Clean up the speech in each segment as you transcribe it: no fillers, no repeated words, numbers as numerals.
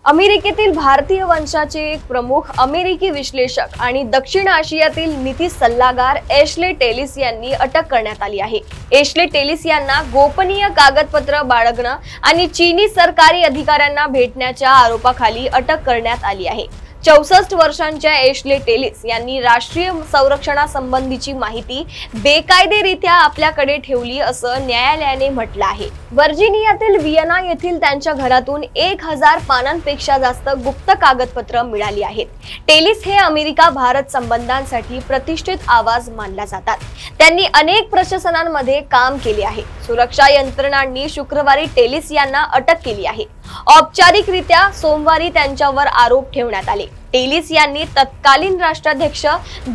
अमेरिकेतील भारतीय वंशाचे एक प्रमुख अमेरिकी विश्लेषक आणि दक्षिण आशियातील नीती सल्लागार एशले टेलिस यांनी अटक करण्यात आली आहे। एशले टेलिस यांना गोपनीय कागदपत्र बाळगणं आणि चीनी सरकारी अधिकाऱ्यांना भेटण्याच्या आरोपाखाली अटक करण्यात आली आहे। 64 वर्षांच्या एशले टेलिस यांनी राष्ट्रीय संरक्षणासंबंधीची माहिती बेकायदेरित्या आपल्याकडे ठेवली असं न्यायालयाने म्हटलं आहे। व्हर्जिनियातील वियना येथील त्यांच्या घरातून 1000 पानांपेक्षा जास्त गुप्त कागदपत्र मिळाली आहेत। टेलिस हे अमेरिका भारत संबंधांसाठी प्रतिष्ठित आवाज मानला जातात। त्यांनी अनेक प्रशासनांमध्ये काम केले आहे। सुरक्षा यंत्रणांनी शुक्रवारी टेलिस यांना अटक केली आहे। औपचारिकरित्या सोमवारी त्यांच्यावर आरोप ठेवण्यात आले। टेलिस यांनी तत्कालीन राष्ट्राध्यक्ष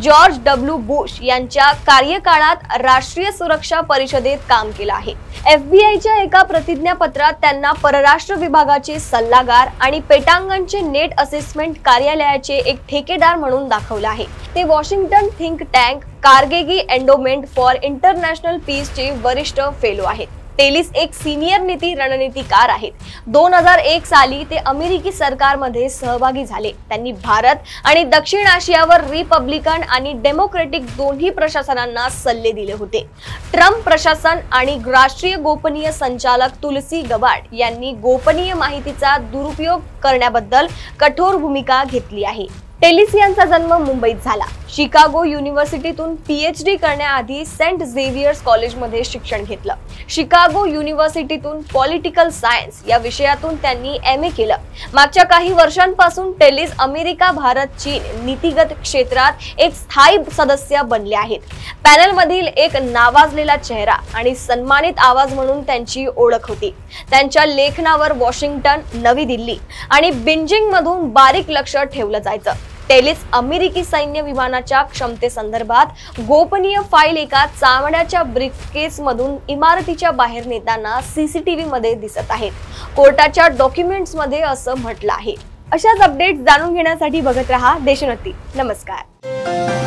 जॉर्ज डब्ल्यू बुश यांच्या कार्यकाळात राष्ट्रीय सुरक्षा परिषदेत काम केलं आहे। एफबीआयच्या एका प्रतिज्ञापत्रात त्यांना परराष्ट्र विभागाचे सल्लागार आणि पेटांगणचे नेट असेसमेंट कार्यालयाचे एक ठेकेदार म्हणून दाखवलं आहे। ते Washington think tank Carnegie Endowment for International पीसचे वरिष्ठ फेलो आहेत। टेलिस एक सीनियर नीती रणनीतिकार आहेत। 2001 साली ते अमेरिकी सरकारमध्ये सहभागी झाले। त्यांनी भारत आणि दक्षिण आशियावर रिपब्लिकन आणि डेमोक्रॅटिक दोन्ही प्रशासनांना सल्ले दिले होते। ट्रम्प प्रशासन आणि राष्ट्रीय गोपनीय संचालक तुलसी गबार्ड यांनी गोपनीय माहितीचा दुरुपयोग करण्याबद्दल कठोर भूमिका घेतली आहे। टेलिस यांचा जन्म मुंबईत झाला। शिकागो युनिव्हर्सिटीतून पीएचडी करण्याआधी सेंट झेवियर्स कॉलेजमध्ये शिक्षण घेतलं। शिकागो युनिव्हर्सिटीतून पॉलिटिकल सायन्स या विषयातून त्यांनी एमए केलं। मागच्या काही वर्षांपासून टेलिस अमेरिका भारत चीन नीतिगत क्षेत्रात एक स्थायी सदस्य बनले आहेत। पॅनलमधील एक नावाजलेला चेहरा आणि सन्मानित आवाज म्हणून त्यांची ओळख होती। त्यांच्या लेखनावर वॉशिंग्टन, नवी दिल्ली आणि बीजिंग मधून बारीक लक्ष ठेवलं जायचं। टेलिस अमेरिकी सैन्य विमानाच्या क्षमतेसंदर्भात गोपनीय फाईल एका चामड्याच्या ब्रीफकेस मधून इमारतीच्या बाहेर नेताना सीसीटीव्ही मध्ये दिसत आहेत। कोर्टाच्या डॉक्युमेंट्स मध्ये असं म्हटलं आहे। अशाच अपडेट्स जाणून घेण्यासाठी बघत रहा देशोन्नती। नमस्कार।